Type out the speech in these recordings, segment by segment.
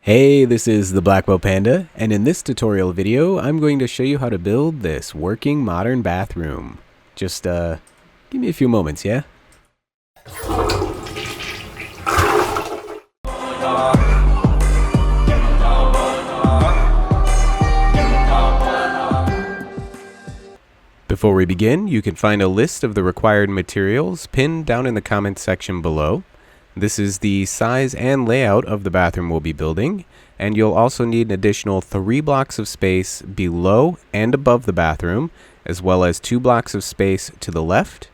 Hey, this is the Blackwell Panda, and in this tutorial video, I'm going to show you how to build this working modern bathroom. Just, give me a few moments, yeah? Before we begin, you can find a list of the required materials pinned down in the comments section below. This is the size and layout of the bathroom we'll be building, and you'll also need an additional 3 blocks of space below and above the bathroom, as well as 2 blocks of space to the left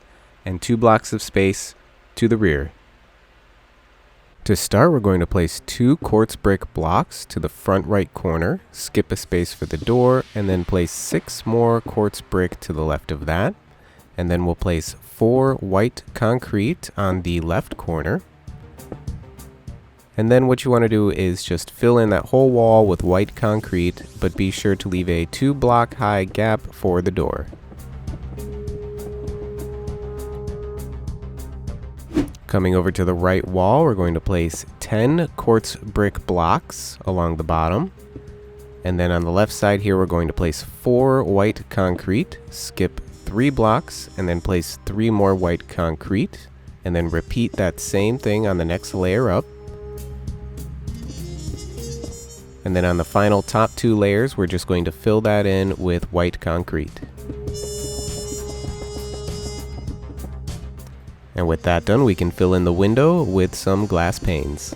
and 2 blocks of space to the rear. To start, we're going to place 2 quartz brick blocks to the front right corner, skip a space for the door, and then place 6 more quartz brick to the left of that. And then we'll place 4 white concrete on the left corner. And then what you want to do is just fill in that whole wall with white concrete, but be sure to leave a 2 block high gap for the door. Coming over to the right wall, we're going to place 10 quartz brick blocks along the bottom. And then on the left side here, we're going to place 4 white concrete, skip 3 blocks, and then place 3 more white concrete. And then repeat that same thing on the next layer up. And then on the final top 2 layers, we're just going to fill that in with white concrete. And with that done, we can fill in the window with some glass panes.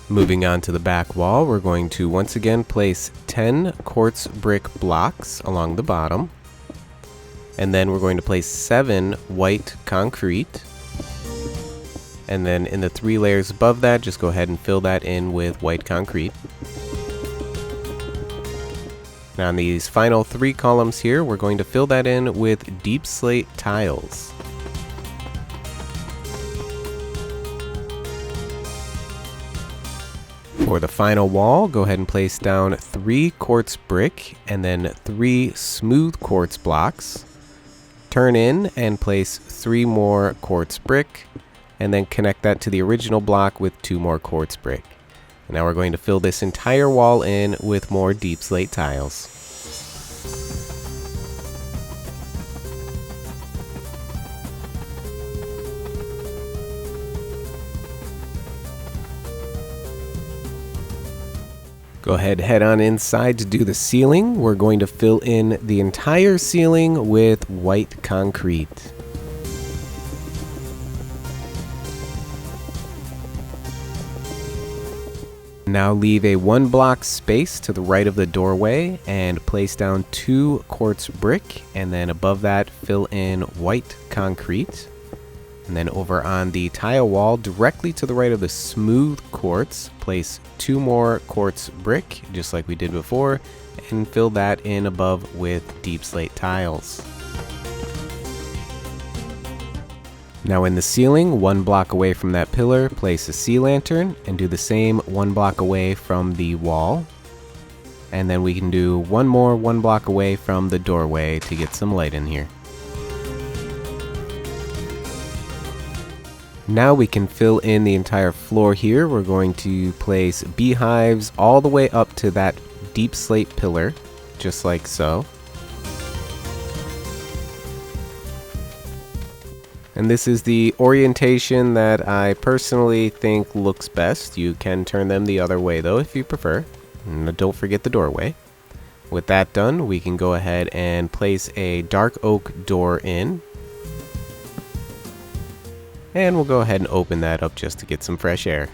Moving on to the back wall, we're going to once again place 10 quartz brick blocks along the bottom. And then we're going to place 7 white concrete. And then in the 3 layers above that, just go ahead and fill that in with white concrete. Now on these final 3 columns here, we're going to fill that in with deep slate tiles. For the final wall, go ahead and place down 3 quartz brick and then 3 smooth quartz blocks. Turn in and place 3 more quartz brick, and then connect that to the original block with 2 more quartz brick. And now we're going to fill this entire wall in with more deep slate tiles. Go ahead, head on inside to do the ceiling. We're going to fill in the entire ceiling with white concrete. Now leave a 1 block space to the right of the doorway and place down 2 quartz brick, and then above that fill in white concrete. And then over on the tile wall directly to the right of the smooth quartz, place 2 more quartz brick just like we did before, and fill that in above with deep slate tiles. Now in the ceiling, 1 block away from that pillar, place a sea lantern and do the same 1 block away from the wall. And then we can do 1 more 1 block away from the doorway to get some light in here. Now we can fill in the entire floor here. We're going to place beehives all the way up to that deep slate pillar, just like so. And this is the orientation that I personally think looks best. You can turn them the other way though if you prefer. And don't forget the doorway. With that done, we can go ahead and place a dark oak door in. And we'll go ahead and open that up just to get some fresh air.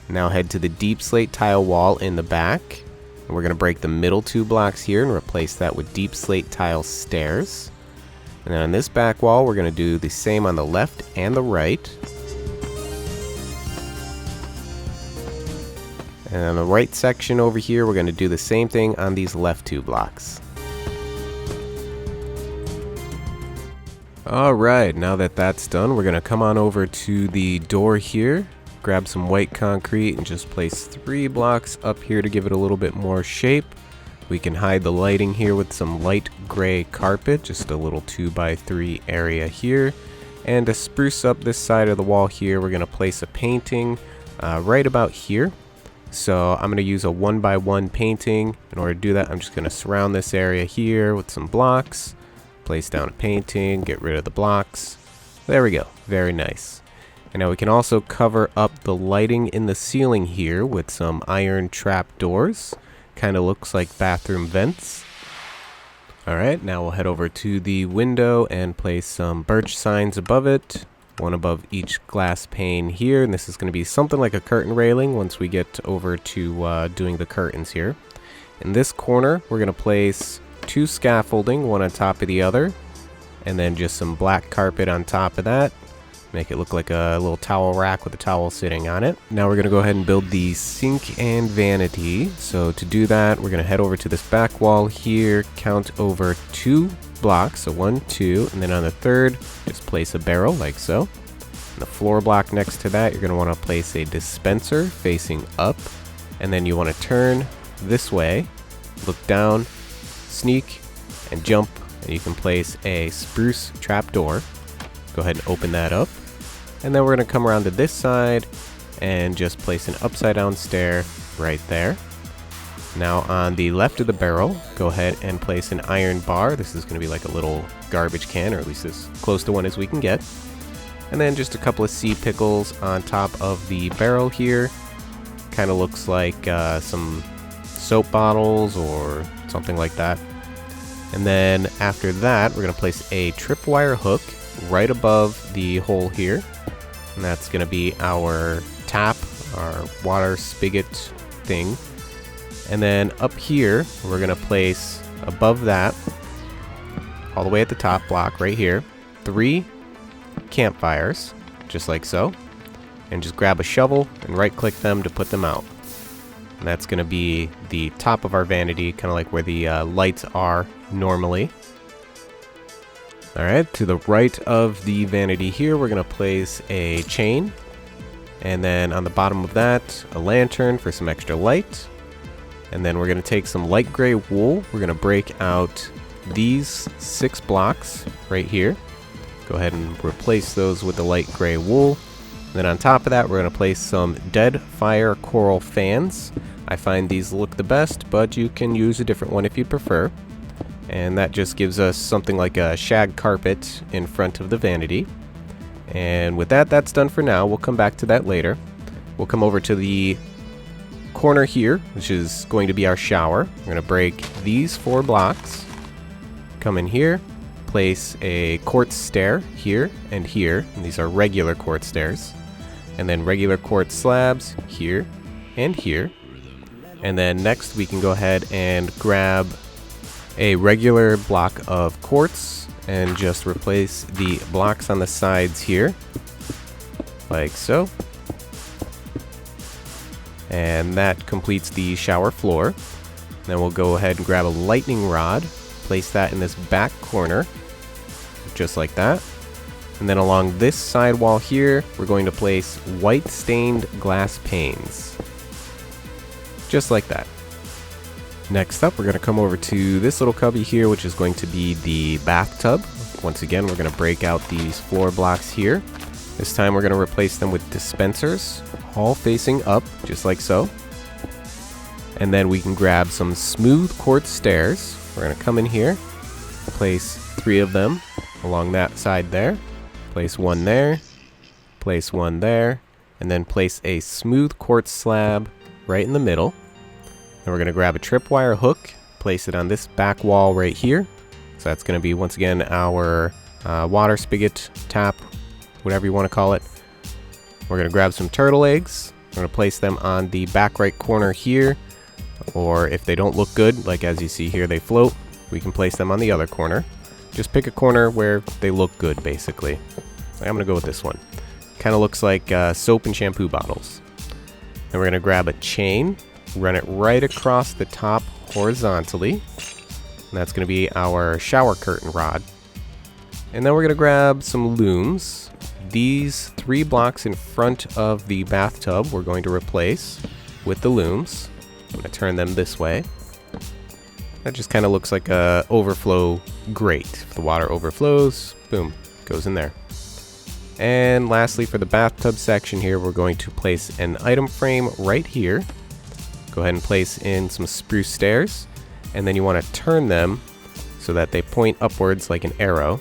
Now head to the deep slate tile wall in the back. And we're going to break the middle 2 blocks here and replace that with deep slate tile stairs. And then on this back wall, we're going to do the same on the left and the right. And on the right section over here, we're going to do the same thing on these left 2 blocks. Alright, now that that's done, we're going to come on over to the door here, grab some white concrete and just place 3 blocks up here to give it a little bit more shape. We can hide the lighting here with some light gray carpet, just a little 2x3 area here. And to spruce up this side of the wall here, we're going to place a painting right about here. So I'm going to use a 1x1 painting. In order to do that, I'm just going to surround this area here with some blocks. Place down a painting, get rid of the blocks. There we go. Very nice. And now we can also cover up the lighting in the ceiling here with some iron trap doors. Kind of looks like bathroom vents. Alright, now we'll head over to the window and place some birch signs above it. One above each glass pane here, and this is going to be something like a curtain railing once we get over to doing the curtains here. In this corner, we're going to place 2 scaffolding, one on top of the other, and then just some black carpet on top of that. Make it look like a little towel rack with a towel sitting on it. Now we're going to go ahead and build the sink and vanity. So to do that, we're going to head over to this back wall here, count over 2 blocks, so 1, 2, and then on the third, just place a barrel like so. And the floor block next to that, you're going to want to place a dispenser facing up, and then you want to turn this way, look down, sneak, and jump, and you can place a spruce trapdoor. Go ahead and open that up. And then we're going to come around to this side and just place an upside down stair right there. Now on the left of the barrel, go ahead and place an iron bar. This is going to be like a little garbage can, or at least as close to one as we can get. And then just a couple of sea pickles on top of the barrel here. Kind of looks like some soap bottles or something like that. And then after that, we're going to place a tripwire hook right above the hole here. And that's going to be our tap, our water spigot thing. And then up here, we're going to place above that, all the way at the top block right here, 3 campfires, just like so. And just grab a shovel and right click them to put them out. And that's going to be the top of our vanity, kind of like where the lights are normally. Alright, to the right of the vanity here, we're going to place a chain. And then on the bottom of that, a lantern for some extra light. And then we're going to take some light gray wool. We're going to break out these 6 blocks right here. Go ahead and replace those with the light gray wool. And then on top of that, we're going to place some dead fire coral fans. I find these look the best, but you can use a different one if you prefer. And that just gives us something like a shag carpet in front of the vanity. And with that, that's done for now. We'll come back to that later. We'll come over to the corner here, which is going to be our shower. We're going to break these 4 blocks. Come in here, place a quartz stair here and here. And these are regular quartz stairs. And then regular quartz slabs here and here. And then next we can go ahead and grab a regular block of quartz and just replace the blocks on the sides here, like so. And that completes the shower floor. Then we'll go ahead and grab a lightning rod, place that in this back corner, just like that. And then along this side wall here, we're going to place white stained glass panes, just like that. Next up, we're going to come over to this little cubby here, which is going to be the bathtub. Once again, we're going to break out these floor blocks here. This time we're going to replace them with dispensers, all facing up, just like so. And then we can grab some smooth quartz stairs. We're going to come in here, place 3 of them along that side there, place 1 there, place 1 there, and then place a smooth quartz slab right in the middle. And we're going to grab a tripwire hook, place it on this back wall right here. So that's going to be, once again, our water spigot, tap, whatever you want to call it. We're going to grab some turtle eggs. We're going to place them on the back right corner here. Or if they don't look good, like as you see here, they float, we can place them on the other corner. Just pick a corner where they look good, basically. So I'm going to go with this one. Kind of looks like soap and shampoo bottles. Then we're going to grab a chain, run it right across the top horizontally. And that's going to be our shower curtain rod. And then we're going to grab some looms. These 3 blocks in front of the bathtub we're going to replace with the looms. I'm going to turn them this way. That just kind of looks like a overflow grate. If the water overflows, boom, goes in there. And lastly, for the bathtub section here, we're going to place an item frame right here. Go ahead and place in some spruce stairs, and then you want to turn them so that they point upwards like an arrow.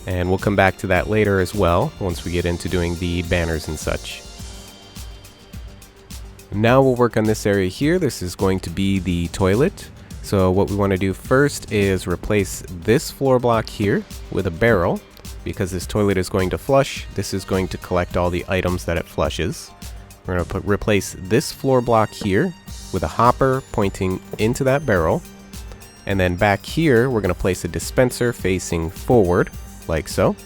And we'll come back to that later as well, once we get into doing the banners and such. Now we'll work on this area here. This is going to be the toilet. So what we want to do first is replace this floor block here with a barrel. Because this toilet is going to flush, this is going to collect all the items that it flushes. We're going to replace this floor block here with a hopper pointing into that barrel. And then back here, we're going to place a dispenser facing forward, like so.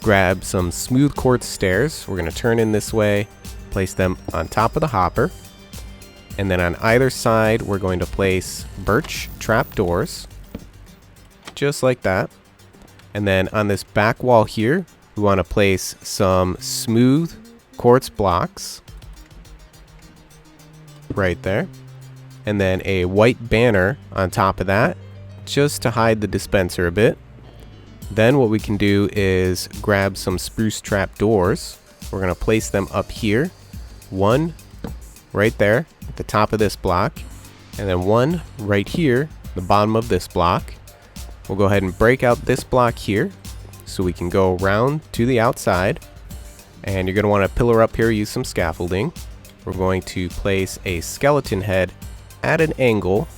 Grab some smooth quartz stairs. We're going to turn in this way, place them on top of the hopper. And then on either side, we're going to place birch trapdoors, just like that. And then on this back wall here, we want to place some smooth quartz blocks right there. And then a white banner on top of that, just to hide the dispenser a bit. Then what we can do is grab some spruce trap doors. We're going to place them up here. One right there at the top of this block. And then one right here, the bottom of this block. We'll go ahead and break out this block here so we can go around to the outside. And you're going to want to pillar up here, use some scaffolding. We're going to place a skeleton head at an angle,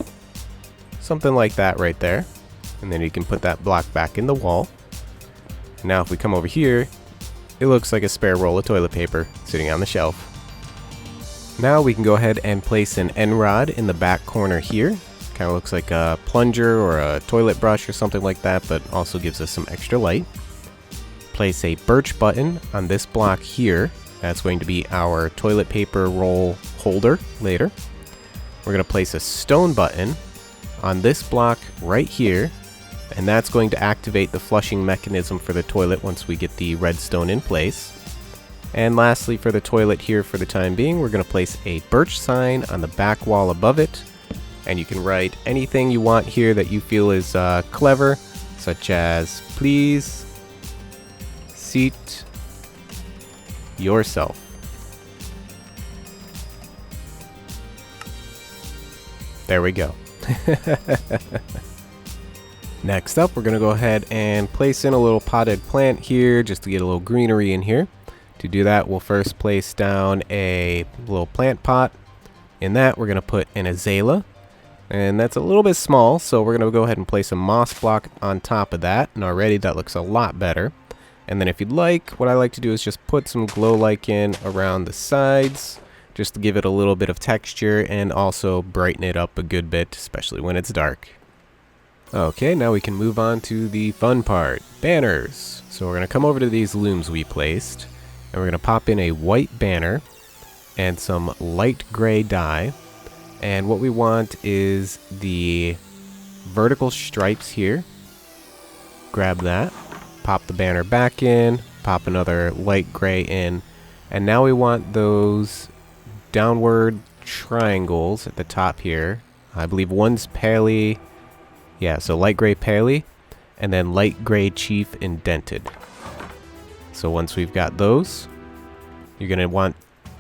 something like that right there. And then you can put that block back in the wall. Now if we come over here, it looks like a spare roll of toilet paper sitting on the shelf. Now we can go ahead and place an end rod in the back corner here. Kind of looks like a plunger or a toilet brush or something like that, but also gives us some extra light. Place a birch button on this block here. That's going to be our toilet paper roll holder later. We're going to place a stone button on this block right here, and that's going to activate the flushing mechanism for the toilet once we get the redstone in place. And lastly, for the toilet here for the time being, we're going to place a birch sign on the back wall above it. And you can write anything you want here that you feel is clever, such as, please seat yourself. There we go. Next up, we're going to go ahead and place in a little potted plant here just to get a little greenery in here. To do that, we'll first place down a little plant pot. In that, we're going to put an azalea. And that's a little bit small, so we're going to go ahead and place a moss block on top of that. And already that looks a lot better. And then if you'd like, what I like to do is just put some glow lichen around the sides, just to give it a little bit of texture and also brighten it up a good bit, especially when it's dark. Okay, now we can move on to the fun part, banners. So we're going to come over to these looms we placed, and we're going to pop in a white banner and some light gray dye. And what we want is the vertical stripes here. Grab that, pop the banner back in, pop another light gray in, and now we want those downward triangles at the top here. I believe one's paley, yeah, so light gray paley, and then light gray chief indented. So once we've got those, you're going to want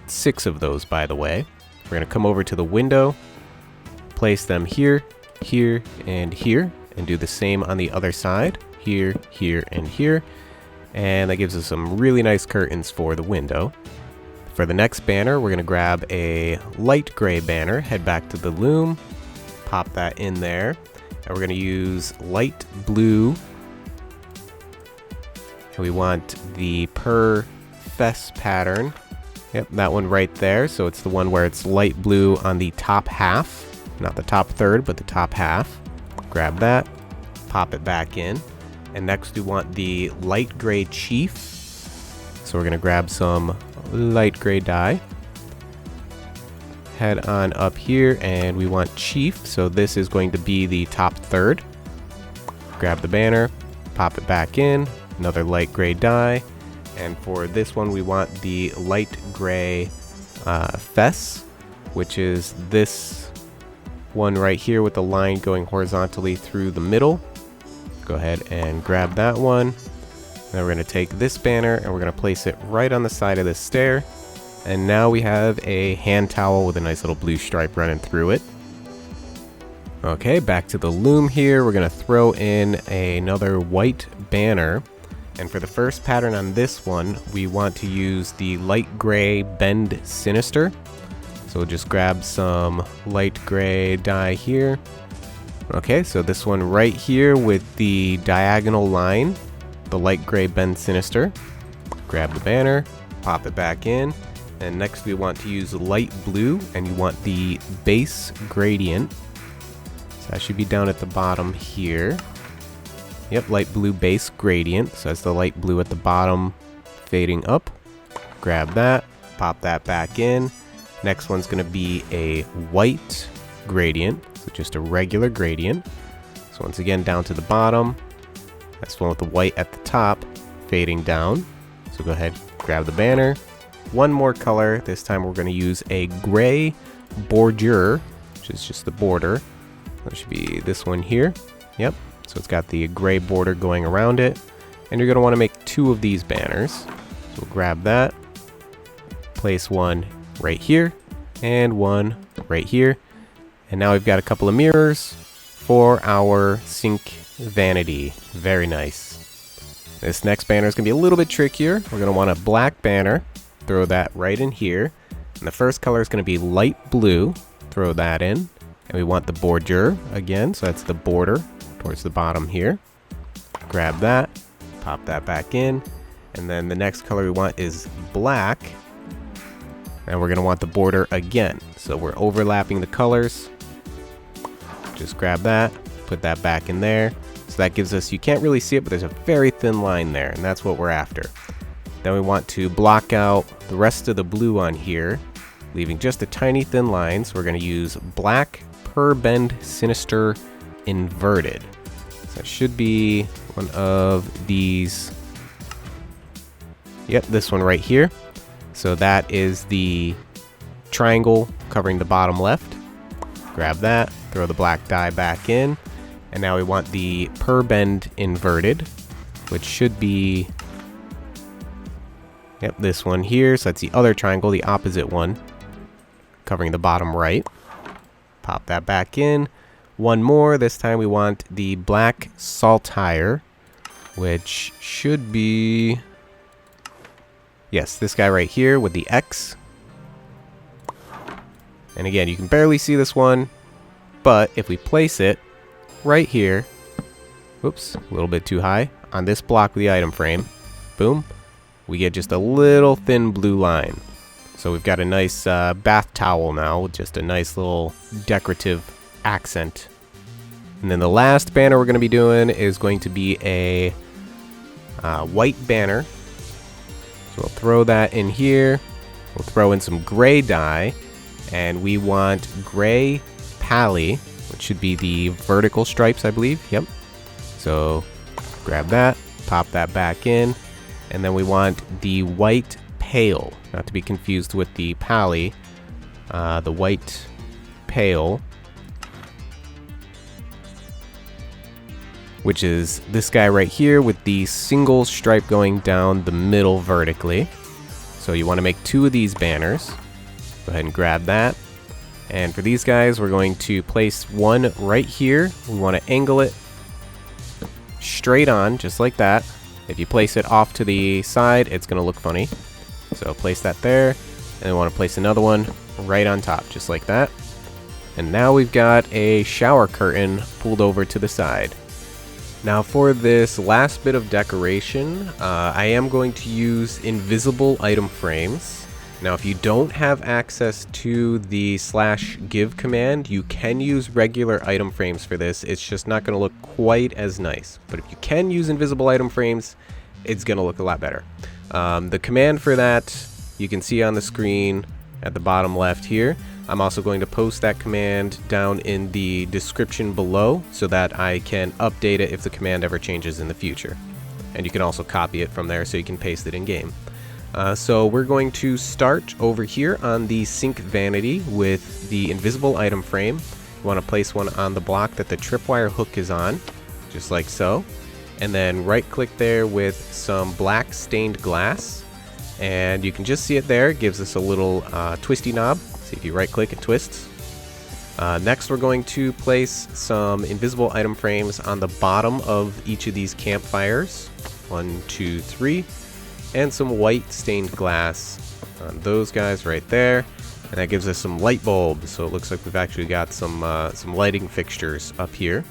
6 of those, by the way. We're going to come over to the window, place them here, here, and here, and do the same on the other side, here, here, and here. And that gives us some really nice curtains for the window. For the next banner, we're going to grab a light gray banner, head back to the loom, pop that in there, and we're going to use light blue. And we want the per fess pattern. Yep, that one right there. So it's the one where it's light blue on the top half. Not the top third, but the top half. Grab that, pop it back in. And next we want the light gray chief. So we're going to grab some light gray dye. Head on up here, and we want chief. So this is going to be the top third. Grab the banner, pop it back in. Another light gray dye. And for this one, we want the light gray fess, which is this one right here with the line going horizontally through the middle. Go ahead and grab that one. Now we're going to take this banner and we're going to place it right on the side of this stair. And now we have a hand towel with a nice little blue stripe running through it. Okay, back to the loom here. We're going to throw in another white banner. And for the first pattern on this one, we want to use the light gray bend sinister. So we'll just grab some light gray dye here. Okay, so this one right here with the diagonal line, the light gray bend sinister. Grab the banner, pop it back in. And next we want to use light blue, and you want the base gradient. So that should be down at the bottom here. Yep, light blue base gradient. So that's the light blue at the bottom fading up. Grab that, pop that back in. Next one's going to be a white gradient, so just a regular gradient. So once again, down to the bottom. That's the one with the white at the top, fading down. So go ahead, grab the banner. One more color. This time we're going to use a gray bordure, which is just the border. That should be this one here. Yep. So it's got the gray border going around it. And you're going to want to make 2 of these banners. So we'll grab that. Place one right here. And one right here. And now we've got a couple of mirrors for our sink vanity. Very nice. This next banner is going to be a little bit trickier. We're going to want a black banner. Throw that right in here. And the first color is going to be light blue. Throw that in. And we want the bordure again. So that's the border towards the bottom here. Grab that. Pop that back in. And then the next color we want is black. And we're going to want the border again. So we're overlapping the colors. Just grab that. Put that back in there. So that gives us, you can't really see it, but there's a very thin line there. And that's what we're after. Then we want to block out the rest of the blue on here, leaving just a tiny thin line. So we're going to use black per bend sinister inverted. So it should be one of these. Yep, this one right here. So that is the triangle covering the bottom left. Grab that, throw the black dye back in. And now we want the per bend inverted, which should be, yep, this one here. So that's the other triangle, the opposite one, covering the bottom right. Pop that back in. One more. This time we want the black saltire, which should be, yes, this guy right here with the X. And again, you can barely see this one, but if we place it right here, whoops, a little bit too high, on this block with the item frame, boom, we get just a little thin blue line. So we've got a nice bath towel now with just a nice little decorative accent. And then the last banner we're going to be doing is going to be a white banner. So we'll throw that in here. We'll throw in some gray dye. And we want gray pally, which should be the vertical stripes, I believe. Yep. So grab that, pop that back in. And then we want the white pale, not to be confused with the pally. The white pale, which is this guy right here with the single stripe going down the middle vertically. So you want to make 2 of these banners. Go ahead and grab that. And for these guys, we're going to place one right here. We want to angle it straight on, just like that. If you place it off to the side, it's going to look funny. So place that there. And we want to place another one right on top, just like that. And now we've got a shower curtain pulled over to the side. Now for this last bit of decoration, I am going to use invisible item frames. Now if you don't have access to the /give command, you can use regular item frames for this. It's just not going to look quite as nice. But if you can use invisible item frames, it's going to look a lot better. The command for that, you can see on the screen at the bottom left here. I'm also going to post that command down in the description below so that I can update it if the command ever changes in the future. And you can also copy it from there so you can paste it in game. So we're going to start over here on the sink vanity with the invisible item frame. You want to place one on the block that the tripwire hook is on, just like so. and then right click there with some black stained glass, and you can just see it there. It gives us a little twisty knob. See, if you right click, it twists. Next, we're going to place some invisible item frames on the bottom of each of these campfires. 1, 2, 3. And some white stained glass on those guys right there. And that gives us some light bulbs. So it looks like we've actually got some lighting fixtures up here.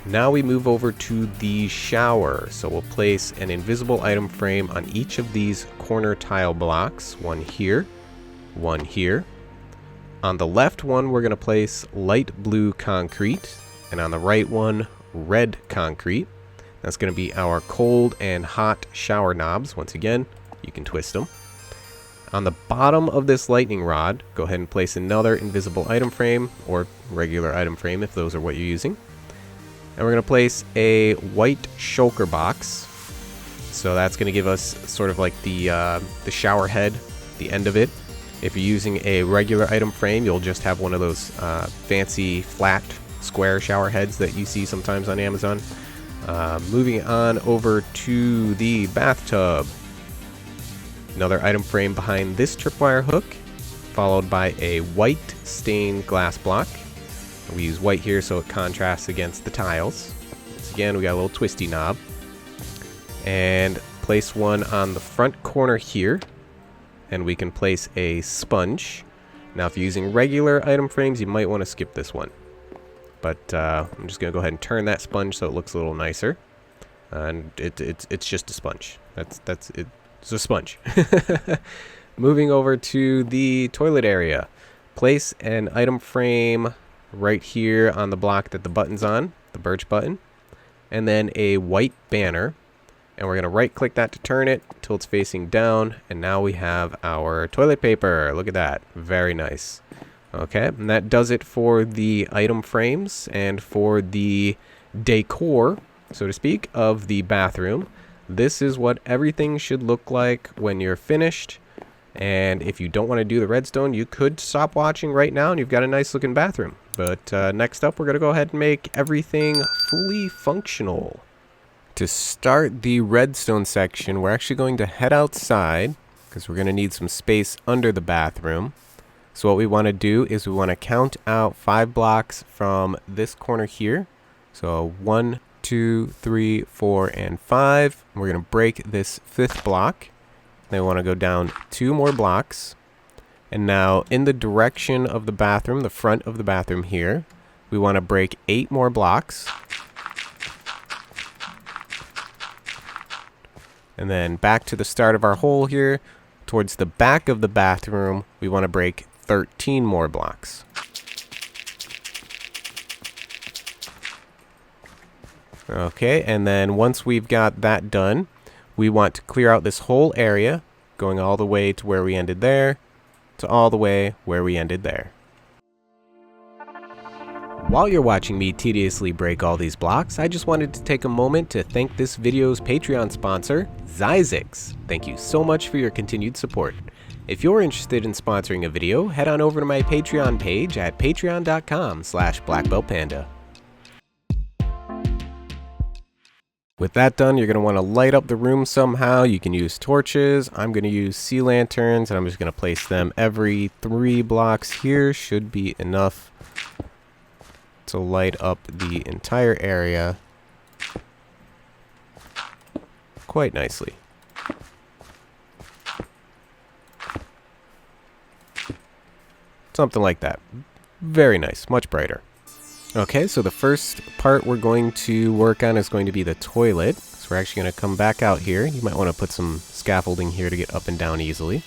Now we move over to the shower. So we'll place an invisible item frame on each of these corner tile blocks. One here, one here. On the left one, we're going to place light blue concrete, and on the right one, red concrete. That's going to be our cold and hot shower knobs. Once again, you can twist them. On the bottom of this lightning rod, go ahead and place another invisible item frame, or regular item frame if those are what you're using. And we're going to place a white shulker box. So that's going to give us sort of like the shower head, the end of it. If you're using a regular item frame, you'll just have one of those fancy flat square shower heads that you see sometimes on Amazon. Moving on over to the bathtub. Another item frame behind this tripwire hook, followed by a white stained glass block. We use white here so it contrasts against the tiles. Once again, we got a little twisty knob. And place one on the front corner here. And we can place a sponge. Now, if you're using regular item frames, you might want to skip this one. But I'm just going to go ahead and turn that sponge so it looks a little nicer. And it's just a sponge. That's it. It's a sponge. Moving over to the toilet area. Place an item frame right here on the block that the button's on, the birch button. And then a white banner. And we're going to right click that to turn it until it's facing down. And now we have our toilet paper. Look at that. Very nice. Okay, and that does it for the item frames and for the decor, so to speak, of the bathroom. This is what everything should look like when you're finished. And if you don't want to do the redstone, you could stop watching right now and you've got a nice looking bathroom. But next up, we're going to go ahead and make everything fully functional. To start the redstone section, we're actually going to head outside because we're going to need some space under the bathroom. So what we want to do is we want to count out 5 blocks from this corner here. So 1, 2, 3, 4, and 5. We're going to break this 5th block. Then we want to go down 2 more blocks. And now in the direction of the bathroom, the front of the bathroom here, we want to break 8 more blocks. And then back to the start of our hole here, towards the back of the bathroom, we want to break 13 more blocks. Okay, and then once we've got that done, we want to clear out this whole area, going all the way to where we ended there, to all the way where we ended there. While you're watching me tediously break all these blocks, I just wanted to take a moment to thank this video's Patreon sponsor, Zyzix. Thank you so much for your continued support. If you're interested in sponsoring a video, head on over to my Patreon page at patreon.com/blackbeltpanda. With that done, you're going to want to light up the room somehow. You can use torches. I'm going to use sea lanterns, and I'm just going to place them every 3 blocks here. Should be enough to light up the entire area quite nicely. Something like that. Very nice, much brighter. Okay, so the first part we're going to work on is going to be the toilet. So we're actually going to come back out here. You might want to put some scaffolding here to get up and down easily.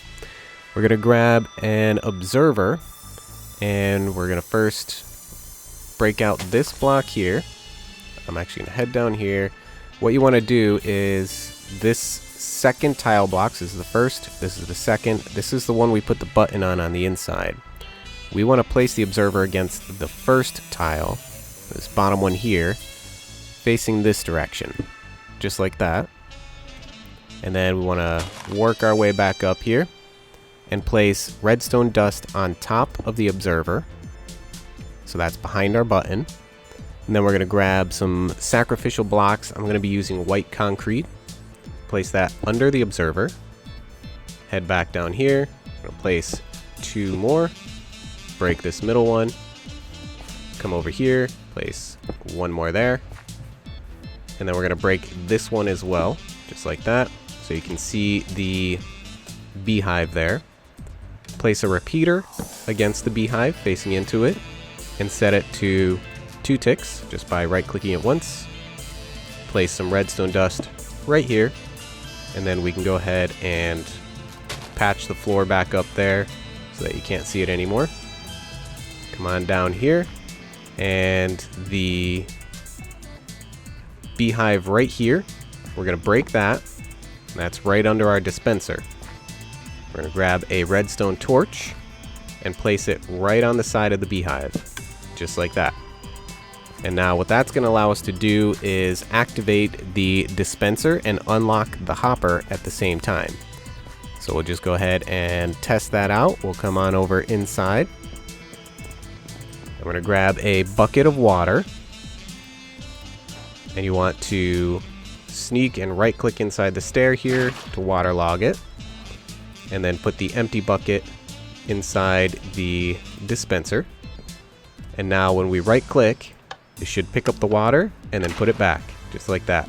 We're going to grab an observer, and we're going to first break out this block here. I'm actually going to head down here. What you want to do is this second tile block. This is the first, this is the second, this is the one we put the button on the inside. We want to place the observer against the first tile, this bottom one here, facing this direction, just like that. And then we want to work our way back up here and place redstone dust on top of the observer. So that's behind our button. And then we're going to grab some sacrificial blocks. I'm going to be using white concrete. Place that under the observer. Head back down here. I'm going to place 2 more. Break this middle one. Come over here. Place 1 more there. And then we're going to break this one as well. Just like that. So you can see the beehive there. Place a repeater against the beehive facing into it. And set it to 2 ticks just by right-clicking it once. Place some redstone dust right here. And then we can go ahead and patch the floor back up there so that you can't see it anymore. Come on down here. And the beehive right here, we're going to break that. That's right under our dispenser. We're going to grab a redstone torch and place it right on the side of the beehive. Just like that. And now what that's going to allow us to do is activate the dispenser and unlock the hopper at the same time. So we'll just go ahead and test that out. We'll come on over inside. I'm going to grab a bucket of water. And you want to sneak and right click inside the stair here to waterlog it. And then put the empty bucket inside the dispenser. And now when we right click, you should pick up the water and then put it back, just like that.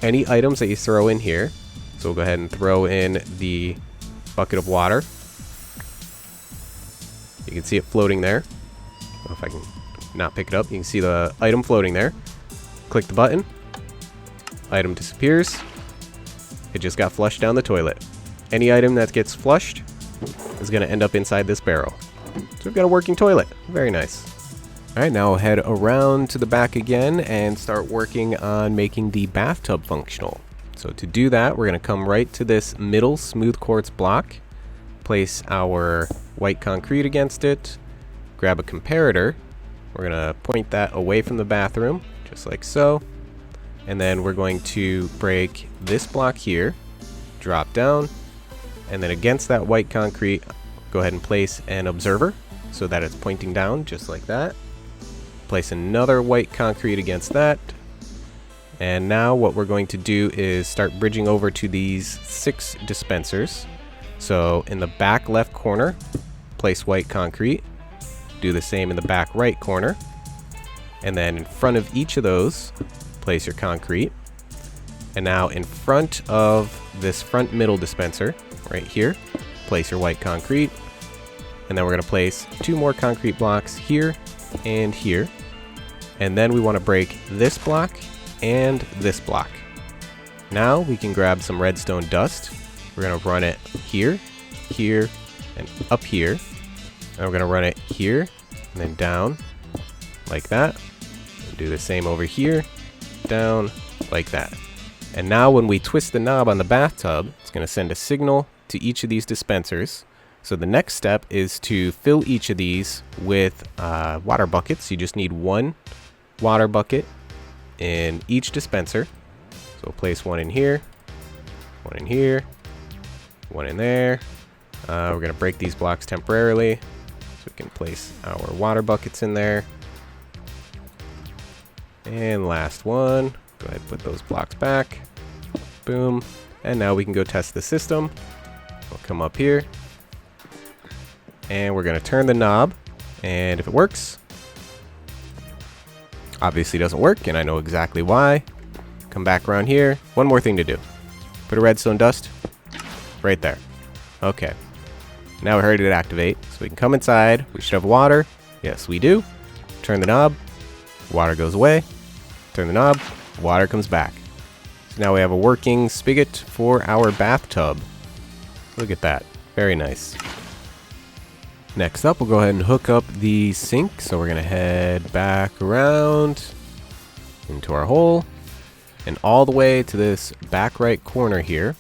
Any items that you throw in here, so we'll go ahead and throw in the bucket of water. You can see it floating there. I don't know if I can not pick it up. You can see the item floating there. Click the button. Item disappears. It just got flushed down the toilet. Any item that gets flushed is going to end up inside this barrel. So we've got a working toilet. Very nice. Alright, now we'll head around to the back again and start working on making the bathtub functional. So to do that, we're going to come right to this middle smooth quartz block, place our white concrete against it, grab a comparator, we're going to point that away from the bathroom, just like so, and then we're going to break this block here, drop down, and then against that white concrete, go ahead and place an observer so that it's pointing down, just like that. Place another white concrete against that. And now what we're going to do is start bridging over to these 6 dispensers. So in the back left corner, place white concrete. Do the same in the back right corner. And then in front of each of those, place your concrete. And now in front of this front middle dispenser, right here, place your white concrete. And then we're going to place 2 more concrete blocks here and here. And then we want to break this block and this block. Now we can grab some redstone dust. We're going to run it here, here, and up here. And we're going to run it here and then down like that. And do the same over here, down like that. And now when we twist the knob on the bathtub, it's going to send a signal to each of these dispensers. So the next step is to fill each of these with water buckets. You just need 1 water bucket in each dispenser. So we'll place 1 in here, 1 in here, 1 in there. We're going to break these blocks temporarily so we can place our water buckets in there. And last one, go ahead and put those blocks back. Boom. And now we can go test the system. We'll come up here. And we're going to turn the knob, and if it works, obviously doesn't work, and I know exactly why. Come back around here. One more thing to do. Put a redstone dust right there. Okay. Now we're ready to activate, so we can come inside. We should have water. Yes, we do. Turn the knob. Water goes away. Turn the knob. Water comes back. So now we have a working spigot for our bathtub. Look at that. Very nice. Next up, we'll go ahead and hook up the sink. So we're going to head back around into our hole and all the way to this back right corner here.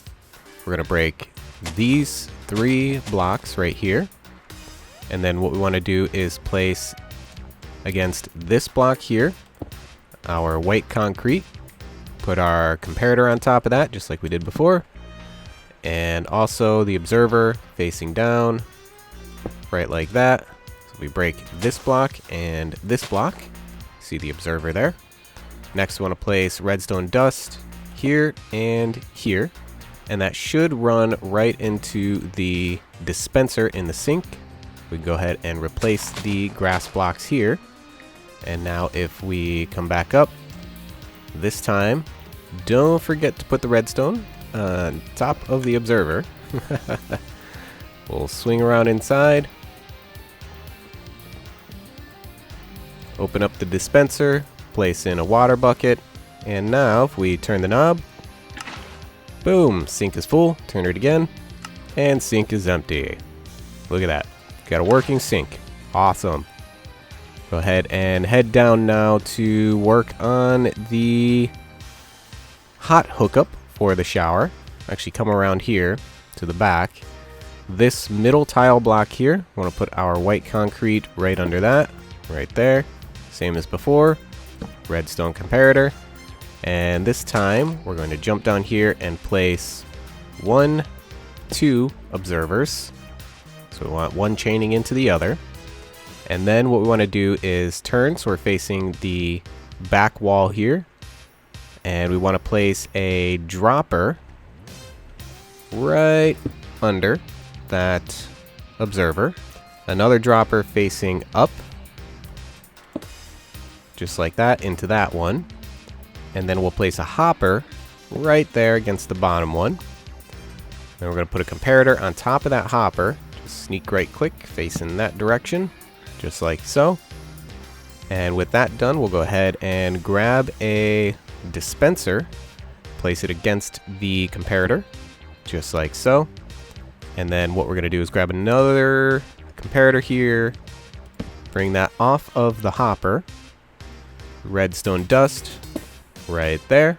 We're going to break these 3 blocks right here. And then what we want to do is place against this block here our white concrete. Put our comparator on top of that, just like we did before. And also the observer facing down. Right like that. So we break this block and this block. See the observer there. Next, we want to place redstone dust here and here. And that should run right into the dispenser in the sink. We can go ahead and replace the grass blocks here. And now if we come back up, this time, don't forget to put the redstone on top of the observer. We'll swing around inside. Open up the dispenser, place in a water bucket, and now if we turn the knob, boom, sink is full. Turn it again, and sink is empty. Look at that. Got a working sink. Awesome. Go ahead and head down now to work on the hot hookup for the shower. Actually come around here to the back. This middle tile block here, we want to put our white concrete right under that, right there. Same as before, redstone comparator. And this time we're going to jump down here and place 1, 2 observers. So we want one chaining into the other. And then what we want to do is turn, so we're facing the back wall here. And we want to place a dropper right under that observer. Another dropper facing up, just like that, into that one. And then we'll place a hopper right there against the bottom one. Then we're going to put a comparator on top of that hopper. Just sneak right click facing that direction, just like so. And with that done, we'll go ahead and grab a dispenser, place it against the comparator, just like so. And then what we're going to do is grab another comparator here, bring that off of the hopper, redstone dust right there.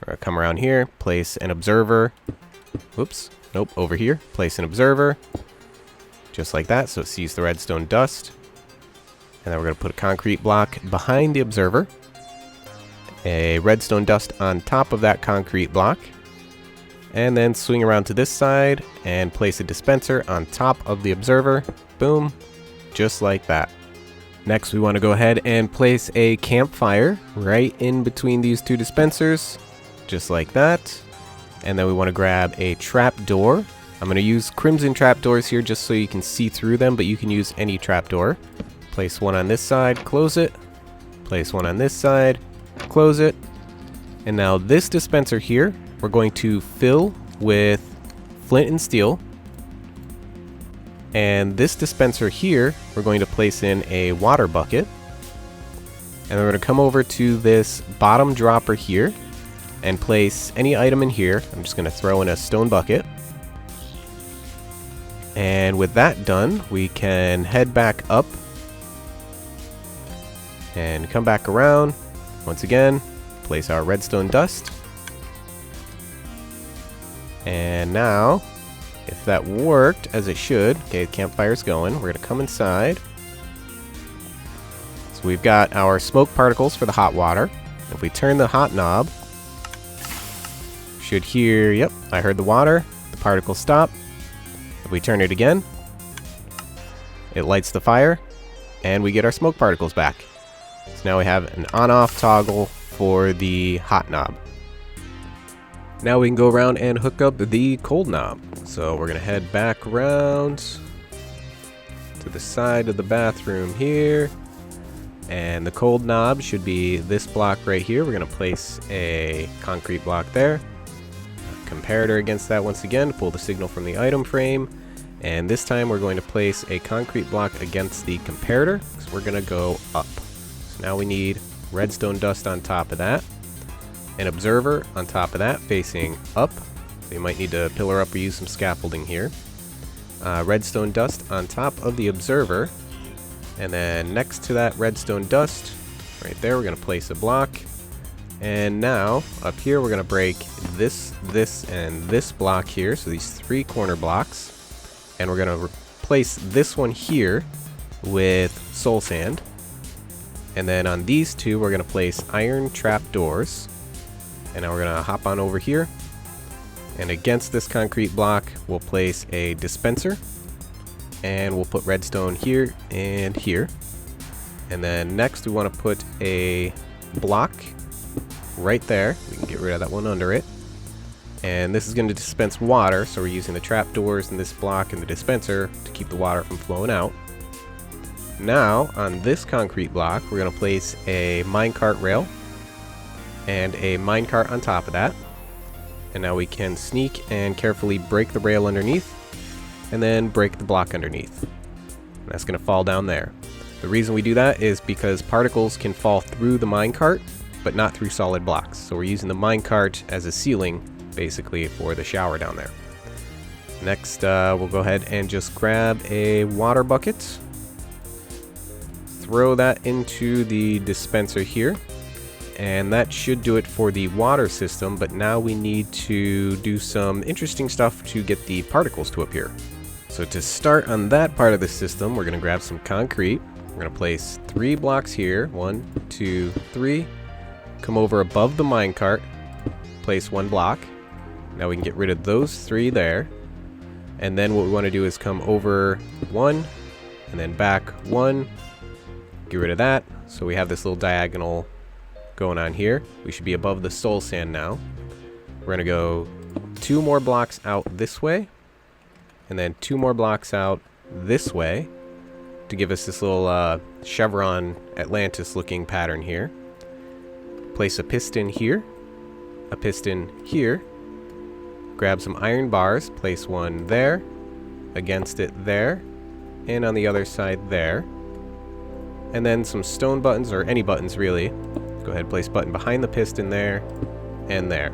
We're going to come around here, place an observer. Whoops, nope, over here, place an observer, just like that, so it sees the redstone dust. And then we're going to put a concrete block behind the observer, a redstone dust on top of that concrete block, and then swing around to this side and place a dispenser on top of the observer. Boom, just like that. Next, we want to go ahead and place a campfire right in between these two dispensers, just like that. And then we want to grab a trap door. I'm going to use crimson trapdoors here just so you can see through them, but you can use any trapdoor. Place one on this side, close it. Place one on this side, close it. And now this dispenser here, we're going to fill with flint and steel. And this dispenser here, we're going to place in a water bucket. And we're going to come over to this bottom dropper here and place any item in here. I'm just going to throw in a stone bucket. And with that done, we can head back up and come back around. Once again, place our redstone dust. And now, if that worked as it should, okay, the campfire's going, we're going to come inside. So we've got our smoke particles for the hot water. If we turn the hot knob, should hear, yep, I heard the water, the particles stop. If we turn it again, it lights the fire, and we get our smoke particles back. So now we have an on-off toggle for the hot knob. Now we can go around and hook up the cold knob. So we're going to head back around to the side of the bathroom here. And the cold knob should be this block right here. We're going to place a concrete block there. A comparator against that once again, pull the signal from the item frame. And this time we're going to place a concrete block against the comparator, because we're going to go up. So now we need redstone dust on top of that. An observer on top of that facing up. So you might need to pillar up or use some scaffolding here. Redstone dust on top of the observer. And then next to that redstone dust, right there, we're going to place a block. And now, up here, we're going to break this, and this block here. So these 3 corner blocks. And we're going to replace this one here with soul sand. And then on these 2, we're going to place iron trap doors. And now we're going to hop on over here. And against this concrete block, we'll place a dispenser. And we'll put redstone here and here. And then next we want to put a block right there. We can get rid of that one under it. And this is going to dispense water, so we're using the trapdoors in this block and the dispenser to keep the water from flowing out. Now, on this concrete block, we're going to place a minecart rail and a minecart on top of that. And now we can sneak and carefully break the rail underneath, and then break the block underneath. And that's going to fall down there. The reason we do that is because particles can fall through the minecart, but not through solid blocks. So we're using the minecart as a ceiling, basically, for the shower down there. Next, we'll go ahead and just grab a water bucket. Throw that into the dispenser here. And that should do it for the water system, but now we need to do some interesting stuff to get the particles to appear. So to start on that part of the system, we're going to grab some concrete. We're going to place 3 blocks here. 1, 2, 3. Come over above the minecart. Place 1 block. Now we can get rid of those 3 there. And then what we want to do is come over 1, and then back 1. Get rid of that. So we have this little diagonal going on here. We should be above the soul sand now. We're going to go 2 more blocks out this way, and then 2 more blocks out this way to give us this little chevron Atlantis looking pattern here. Place a piston here, a piston here. Grab some iron bars, place 1 there, against it there, and on the other side there. And then some stone buttons, or any buttons really. Go ahead, place button behind the piston there, and there.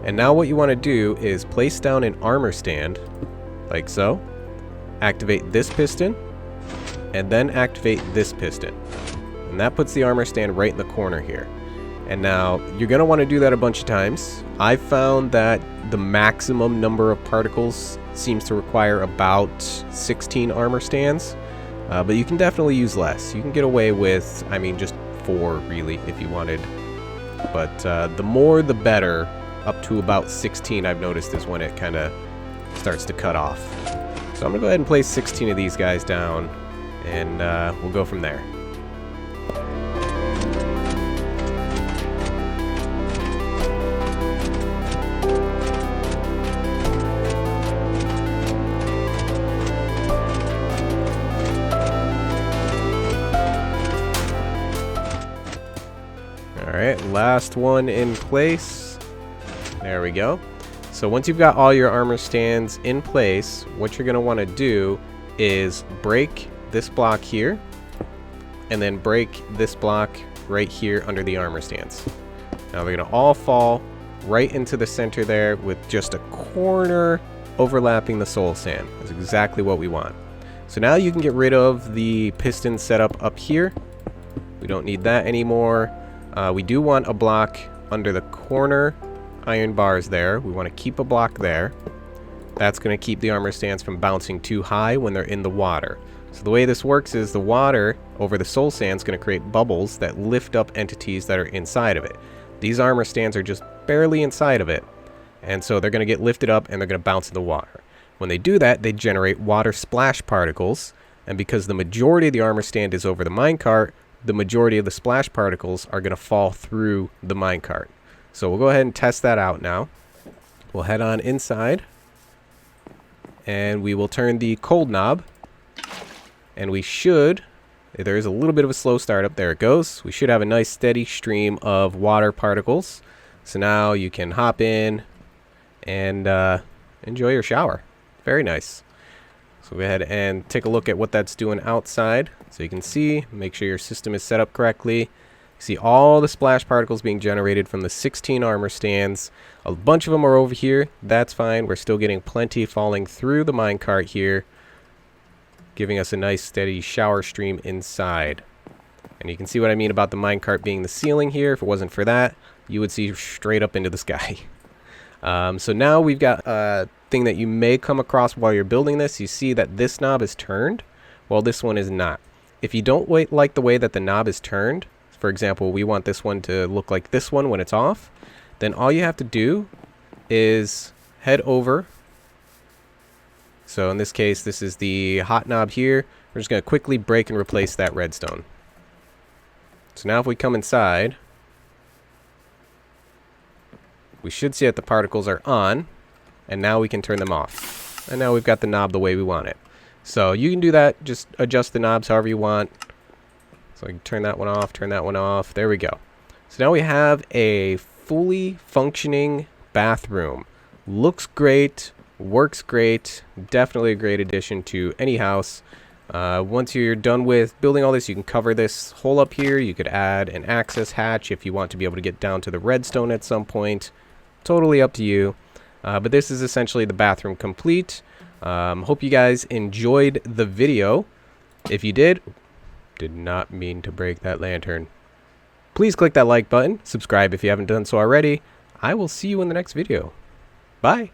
And now what you want to do is place down an armor stand, like so. Activate this piston, and then activate this piston. And that puts the armor stand right in the corner here. And now, you're going to want to do that a bunch of times. I've found that the maximum number of particles seems to require about 16 armor stands. But you can definitely use less. You can get away with, I mean, just 4 really, if you wanted. But the more the better. Up to about 16 I've noticed is when it kind of starts to cut off. So I'm going to go ahead and place 16 of these guys down, and we'll go from there. Alright, last one in place. There we go. So once you've got all your armor stands in place, what you're going to want to do is break this block here, and then break this block right here under the armor stands. Now they're going to all fall right into the center there with just a corner overlapping the soul sand. That's exactly what we want. So now you can get rid of the piston setup up here. We don't need that anymore. We do want a block under the corner iron bars there. We want to keep a block there. That's going to keep the armor stands from bouncing too high when they're in the water. So the way this works is the water over the soul sand is going to create bubbles that lift up entities that are inside of it. These armor stands are just barely inside of it, and so they're going to get lifted up and they're going to bounce in the water. When they do that, they generate water splash particles, and because the majority of the armor stand is over the minecart, the majority of the splash particles are going to fall through the minecart. So we'll go ahead and test that out now. We'll head on inside, and we will turn the cold knob, and we should, there is a little bit of a slow startup, there it goes. We should have a nice steady stream of water particles. So now you can hop in and enjoy your shower. Very nice. So go ahead and take a look at what that's doing outside. So you can see, make sure your system is set up correctly. See all the splash particles being generated from the 16 armor stands. A bunch of them are over here. That's fine. We're still getting plenty falling through the minecart here, giving us a nice steady shower stream inside. And you can see what I mean about the minecart being the ceiling here. If it wasn't for that, you would see straight up into the sky. So now we've got a thing that you may come across while you're building this. You see that this knob is turned. Well, this one is not. If you don't like the way that the knob is turned, for example, we want this one to look like this one when it's off, then all you have to do is head over. So in this case, this is the hot knob here. We're just going to quickly break and replace that redstone. So now if we come inside, we should see that the particles are on, and now we can turn them off. And now we've got the knob the way we want it. So you can do that, just adjust the knobs however you want. So I can turn that one off, there we go. So now we have a fully functioning bathroom. Looks great, works great, definitely a great addition to any house. Once you're done with building all this, you can cover this hole up here. You could add an access hatch if you want to be able to get down to the redstone at some point. Totally up to you. But this is essentially the bathroom complete. Hope you guys enjoyed the video. If you did not mean to break that lantern. Please click that like button, subscribe if you haven't done so already. I will see you in the next video. Bye.